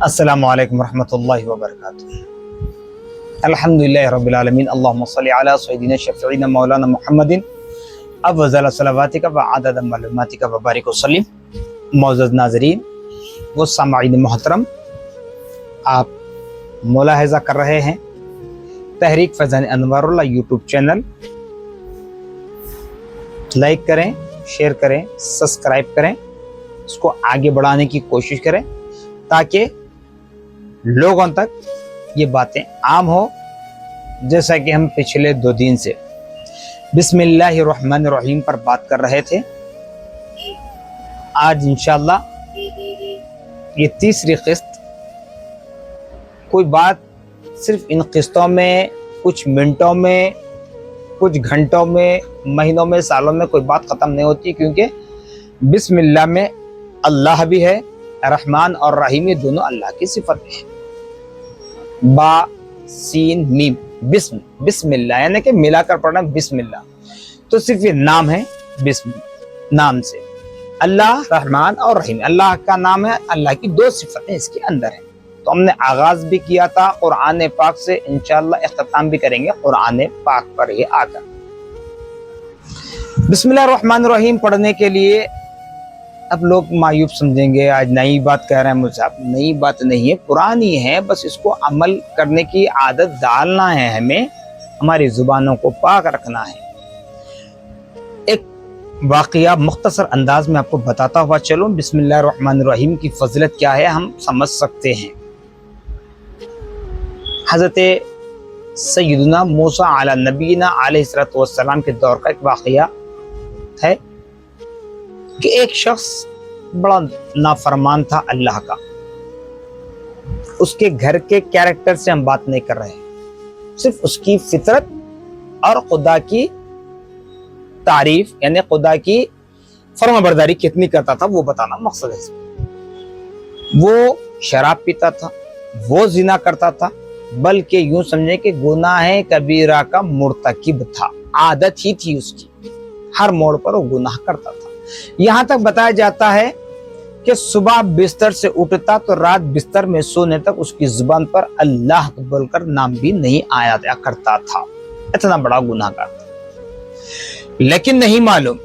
السلام علیکم ورحمۃ اللہ وبرکاتہ۔ الحمدللہ رب العالمین، اللہم صلی علی سیدنا شفیعنا مولانا محمد افضل صلواتک و عدد معلوماتک و بارک وسلم۔ معزز ناظرین و سامعین محترم، آپ ملاحظہ کر رہے ہیں تحریک فیضان انوار اللہ یوٹیوب چینل۔ لائک کریں، شیئر کریں، سبسکرائب کریں، اس کو آگے بڑھانے کی کوشش کریں تاکہ لوگوں تک یہ باتیں عام ہو، جیسا کہ ہم پچھلے 2 دن سے بسم اللہ الرحمن الرحیم پر بات کر رہے تھے۔ آج انشاءاللہ یہ تیسری قسط، کوئی بات صرف ان قسطوں میں کچھ منٹوں میں، کچھ گھنٹوں میں، مہینوں میں، سالوں میں کوئی بات ختم نہیں ہوتی، کیونکہ بسم اللہ میں اللہ بھی ہے، رحمان اور رحیم، یہ دونوں اللہ کی صفت ہے۔ با سین میم، بسم اللہ، یعنی کہ ملا کر پڑھنا بسم اللہ، تو صرف یہ نام ہے، بسم نام سے اللہ رحمان اور رحیم، اللہ کا نام ہے، اللہ کی 2 صفتیں اس کے اندر ہیں۔ تو ہم نے آغاز بھی کیا تھا قرآن پاک سے، انشاءاللہ اختتام بھی کریں گے قرآن پاک پر ہی آ کر۔ بسم اللہ الرحمن الرحیم پڑھنے کے لیے اب لوگ مایوب سمجھیں گے، آج نئی بات کہہ رہے ہیں مجھے۔ اب نئی بات نہیں ہے، پرانی ہے، بس اس کو عمل کرنے کی عادت ڈالنا ہے، ہمیں ہماری زبانوں کو پاک رکھنا ہے۔ ایک واقعہ مختصر انداز میں آپ کو بتاتا ہوا چلو، بسم اللہ الرحمن الرحیم کی فضیلت کیا ہے ہم سمجھ سکتے ہیں۔ حضرت سیدنا موسیٰ علی نبینا علیہ الصلوۃ والسلام کے دور کا ایک واقعہ ہے کہ ایک شخص بڑا نافرمان تھا اللہ کا۔ اس کے گھر کے کیریکٹر سے ہم بات نہیں کر رہے ہیں، صرف اس کی فطرت اور خدا کی تعریف، یعنی خدا کی فرما برداری کتنی کرتا تھا وہ بتانا مقصد ہے۔ وہ شراب پیتا تھا، وہ زنا کرتا تھا، بلکہ یوں سمجھے کہ گناہ کبیرہ کا مرتکب تھا، عادت ہی تھی اس کی، ہر موڑ پر وہ گناہ کرتا تھا۔ یہاں تک بتایا جاتا ہے کہ صبح بستر سے اٹھتا تو رات بستر میں سونے تک اس کی زبان پر اللہ بول کر نام بھی نہیں آیا کرتا تھا، اتنا بڑا گناہ گار تھا۔ لیکن نہیں معلوم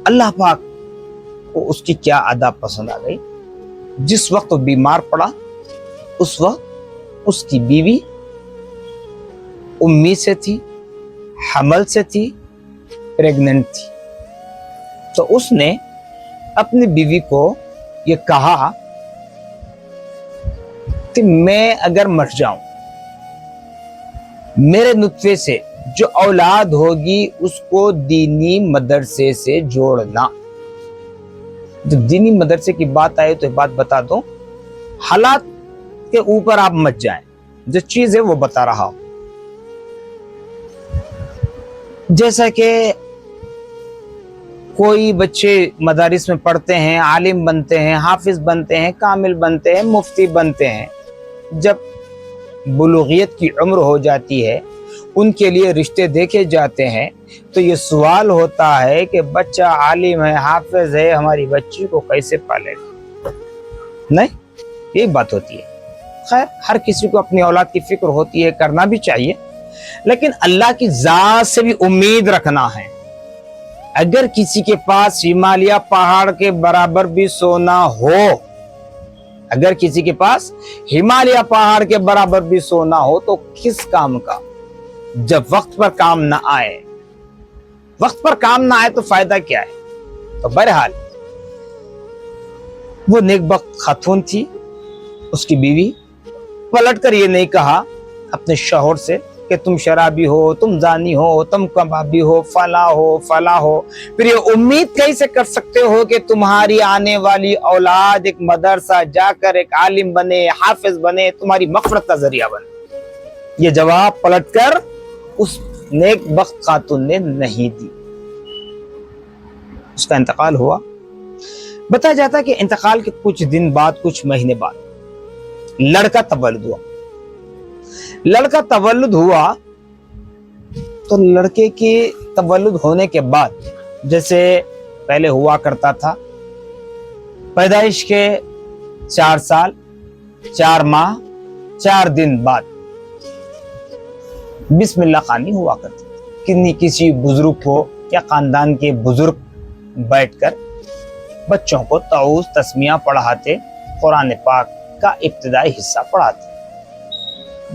اللہ پاک کو اس کی کیا ادا پسند آ گئی۔ جس وقت وہ بیمار پڑا، اس وقت اس کی بیوی امی سے تھی، حمل سے تھی، پریگننٹ تھی۔ تو اس نے اپنی بیوی کو یہ کہا کہ میں اگر مر جاؤں، میرے نطفے سے جو اولاد ہوگی اس کو دینی مدرسے سے جوڑنا۔ جب دینی مدرسے کی بات آئے تو ایک بات بتا دو، حالات کے اوپر آپ مت جائیں، جو چیز ہے وہ بتا رہا ہوں۔ جیسا کہ کوئی بچے مدارس میں پڑھتے ہیں، عالم بنتے ہیں، حافظ بنتے ہیں، کامل بنتے ہیں، مفتی بنتے ہیں، جب بلوغیت کی عمر ہو جاتی ہے ان کے لیے رشتے دیکھے جاتے ہیں، تو یہ سوال ہوتا ہے کہ بچہ عالم ہے، حافظ ہے، ہماری بچی کو کیسے پالے گا؟ نہیں، یہی بات ہوتی ہے۔ خیر، ہر کسی کو اپنی اولاد کی فکر ہوتی ہے، کرنا بھی چاہیے، لیکن اللہ کی ذات سے بھی امید رکھنا ہے۔ اگر کسی کے پاس ہمالیہ پہاڑ کے برابر بھی سونا ہو، اگر کسی کے پاس ہمالیہ پہاڑ کے برابر بھی سونا ہو تو کس کام کا، جب وقت پر کام نہ آئے۔ وقت پر کام نہ آئے تو فائدہ کیا ہے؟ تو بہرحال وہ نیک بخت خاتون تھی، اس کی بیوی پلٹ کر یہ نہیں کہا اپنے شوہر سے کہ تم شرابی ہو، تم زانی ہو، تم کبابی ہو، فلاں ہو۔ پھر یہ امید کیسے کر سکتے ہو کہ تمہاری آنے والی اولاد ایک مدرسہ جا کر ایک عالم بنے، حافظ بنے، تمہاری مغفرت کا ذریعہ بنے؟ یہ جواب پلٹ کر اس نیک بخت خاتون نے نہیں دی۔ اس کا انتقال ہوا۔ بتایا جاتا ہے کہ انتقال کے کچھ دن بعد، کچھ مہینے بعد لڑکا تولد ہوا۔ تو لڑکے کی تولد ہونے کے بعد جیسے پہلے ہوا کرتا تھا، پیدائش کے 4 سال 4 माह 4 दिन बाद बिस्मिल्लाह खानी हुआ करती। किसी बुजुर्ग को या खानदान के बुजुर्ग बैठकर बच्चों को ताऊज़ तस्मिया पढ़ाते, कुरान पाक का इब्तिदाई हिस्सा पढ़ाते।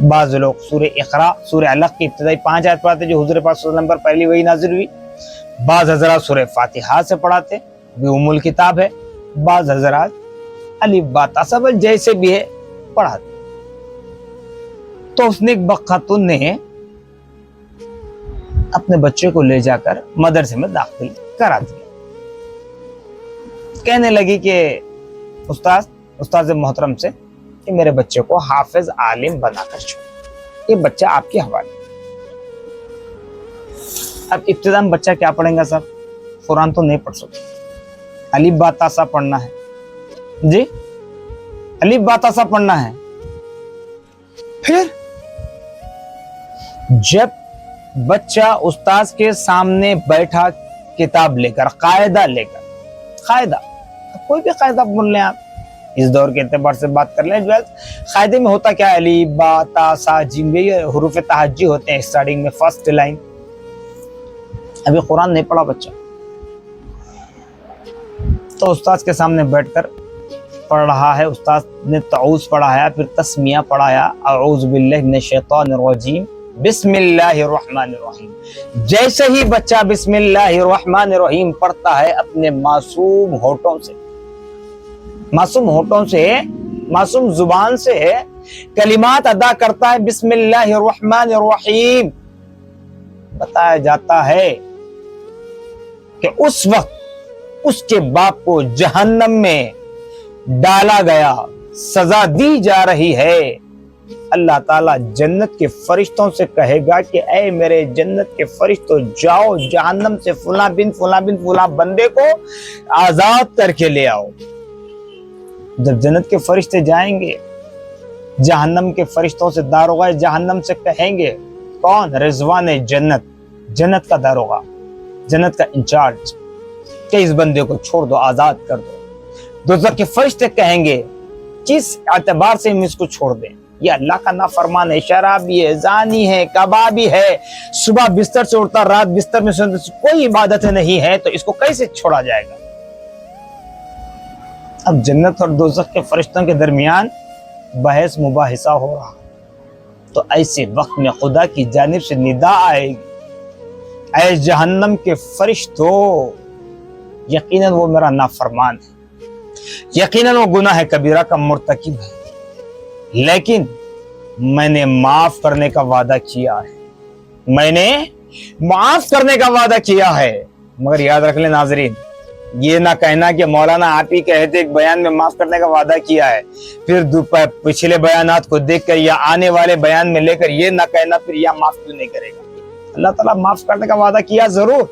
बाज़ लोग सूरह इक़रा, सूरह अलक़ की इब्तिदाई 5 आयत पढ़ाते जो हुज़ूर पाक सल्लल्लाहु अलैहि वसल्लम पर पहली वही नाज़िल हुई। बाज़ हज़रात सूरह फातिहा से पढ़ाते, भी उम्मुल किताब है। बाज़ हज़रात अलिफ बा ता सा जैसे भी है पढ़ाते। तो उसने एक खातून ने अपने बच्चे को ले जाकर मदरसे में दाखिल करा दिया। कहने लगी कि उस्ताद मोहतरम से कि मेरे बच्चे को हाफिज आलिम बनाकर छोड़, ये बच्चा आपके हवाले। अब इब्तिदा में बच्चा क्या पढ़ेगा साहब? कुरान तो नहीं पढ़ सकते, अलिफ बा ता सा पढ़ना है जी, अलिफ बा ता सा पढ़ना है। फिर जब बच्चा उस्ताद के सामने बैठा किताब लेकर, कायदा लेकर, कायदा कोई भी कायदा बोल लें आप, इस दौर के एतबार से बात कर लें। कायदे में होता क्या है? अलिफ बा ता सा जीम, ये हुरूफ तहज्जी होते हैं स्टार्टिंग में, फर्स्ट लाइन। अभी कुरान नहीं पढ़ा बच्चा, तो उस्ताद के सामने बैठकर पढ़ रहा है। उस्ताद ने ताऊज़ पढ़ाया, फिर तस्मिया पढ़ाया, अऊज़ु बिल्लाहि मिनश शैतानिर रजीम, बिस्मिल्लाहिर रहमानिर रहीम। जैसे ही बच्चा बिस्मिल्लाहिर रहमानिर रहीम पढ़ता है, अपने मासूम होठों से, मासूम जुबान से कलिमात अदा करता है, बिस्मिल्लाहिर रहमानिर रहीम। बताया जाता है कि उस वक्त उसके बाप को जहन्नम में डाला गया, सजा दी जा रही है। अल्लाह ताला जन्नत के फरिश्तों से कहेगा कि ऐ मेरे जन्नत के फरिश्तों, जाओ जहन्नम से फुला बिन फुला बंदे को आजाद करके ले आओ। जब जन्नत के फरिश्ते जाएंगे, जहन्नम के फरिश्तों से दारोगा जहन्नम से कहेंगे, कौन? रिजवान जन्नत, जन्नत का दारोगा, जन्नत का इंचार्ज, कि इस बंदे को छोड़ दो, आजाद कर दो। दोज़ख के फरिश्ते कहेंगे, किस एतबार से हम इसको छोड़ दें? ये अल्लाह का नाफरमान है, शराबी है, जानी है, कबाबी है, सुबह बिस्तर से उठता, रात बिस्तर में सोता, कोई इबादत नहीं है, तो इसको कैसे छोड़ा जाएगा? अब जन्नत और दोज़ख के फरिश्तों के दरमियान बहस मुबाहिसा हो रहा। तो ऐसे वक्त में खुदा की जानिब से निदा आएगी, ऐ जहन्नम के फरिश्तों, यकीनन वो मेरा नाफरमान है, यकीनन वो गुनाह कबीरा का मुर्तकिब है, लेकिन मैंने माफ करने का वादा किया है, मैंने माफ करने का वादा किया है। मगर याद रख ले नाजरीन, ये ना कहना कि मौलाना आप ही कहते एक बयान में माफ करने का वादा किया है, फिर पिछले बयानात को देखकर या आने वाले बयान में लेकर ये ना कहना फिर या माफ क्यों नहीं करेगा। अल्लाह ताला माफ करने का वादा किया जरूर,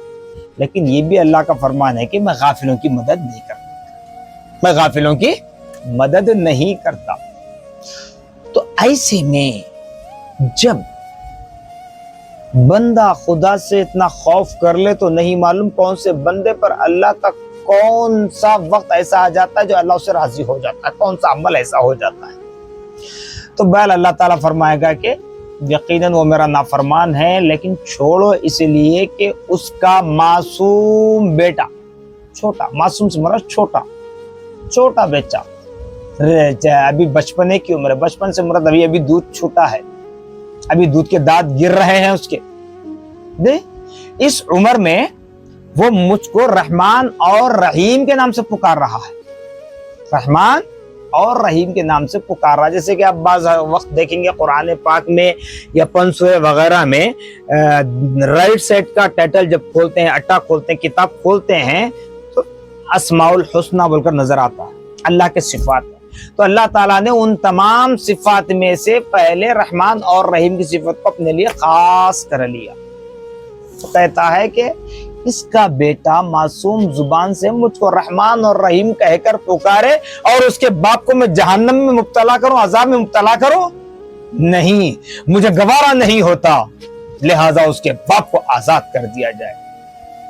लेकिन ये भी अल्लाह का फरमान है कि मैं गाफिलों की मदद नहीं करता, मैं गाफिलों की मदद नहीं करता। तो ऐसे में जब बंदा खुदा से इतना खौफ कर ले, तो नहीं मालूम कौन से बंदे पर अल्लाह का कौन सा वक्त ऐसा आ जाता है जो अल्लाह से राजी हो जाता है, कौन सा अमल ऐसा हो जाता है। तो बहल अल्लाह ताला फरमाएगा कि यकीनन वो मेरा नाफरमान है, लेकिन छोड़ो इसलिए कि उसका मासूम बेटा, छोटा, मासूम से मरा छोटा बच्चा, अभी बचपने की उम्र है, बचपन से मुराद अभी दूध छूटा है, अभी दूध के दांत गिर रहे हैं उसके, दे इस उम्र में वो मुझको रहमान और रहीम के नाम से पुकार रहा है, रहमान और रहीम के नाम से पुकार रहा है। जैसे कि आप बाज़ वक्त देखेंगे कुरान पाक में या पंसूरे वगैरह में राइट साइड का टाइटल जब खोलते हैं, अट्टा खोलते हैं, किताब खोलते हैं, तो अस्माउल हुस्ना बोलकर नजर आता है, अल्लाह के सिफात है। तो अल्लाह ताला ने उन तमाम सिफात में से पहले रहमान और रहीम की सिफत को अपने लिए खास कर लिया। तो कहता है कि इसका बेटा मासूम जुबान से मुझको रहमान और रहीम कहकर पुकारे और उसके बाप को मैं जहन्नम में मुब्तला करूं, अजाब में मुब्तला करूं, नहीं, मुझे गवारा नहीं होता, लिहाजा उसके बाप को आजाद कर दिया जाए।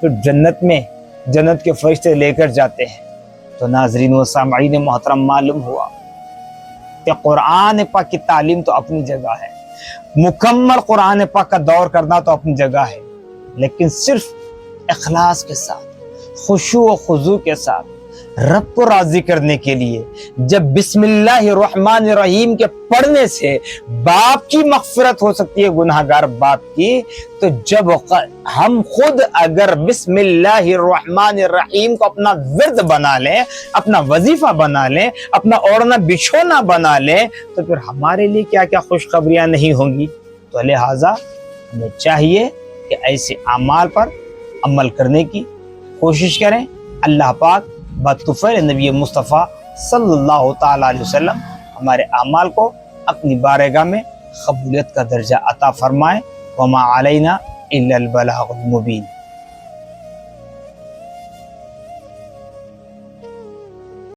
तो जन्नत में जन्नत के फरिश्ते लेकर जाते हैं। तो नाजरीन व सामईन मोहतरम, मालूम हुआ सकते। कुरान पाक की तालीम तो अपनी जगह है, मुकम्मल कुरान पाक का दौर करना तो अपनी जगह है, लेकिन सिर्फ इखलास के साथ, खुशू व खुजू के साथ, रब को राजी करने के लिए। जब बिस्मिल्लाहिर्रहमानिर्रहीम के पढ़ने से बाप की मग़फ़िरत हो सकती है, गुनाहगार बाप की, तो जब हम खुद अगर बिस्मिल्लाहिर्रहमानिर्रहीम को अपना विर्द बना लें, अपना वजीफा बना लें, अपना ओढ़ना बिछोना बना लें, तो फिर हमारे लिए क्या क्या खुशखबरियां नहीं होंगी। तो लिहाजा हमें चाहिए कि ऐसे अमाल पर अमल करने की कोशिश करें। अल्लाह पाक बतौफ़ीक़ नबी मुस्तफ़ा सल्लल्लाहु तआला अलैहि वसल्लम हमारे अमाल को अपनी बारगाह में कबूलियत का दर्जा अता फरमाए। वमा अलैना इल्लल बलागुल मुबीन।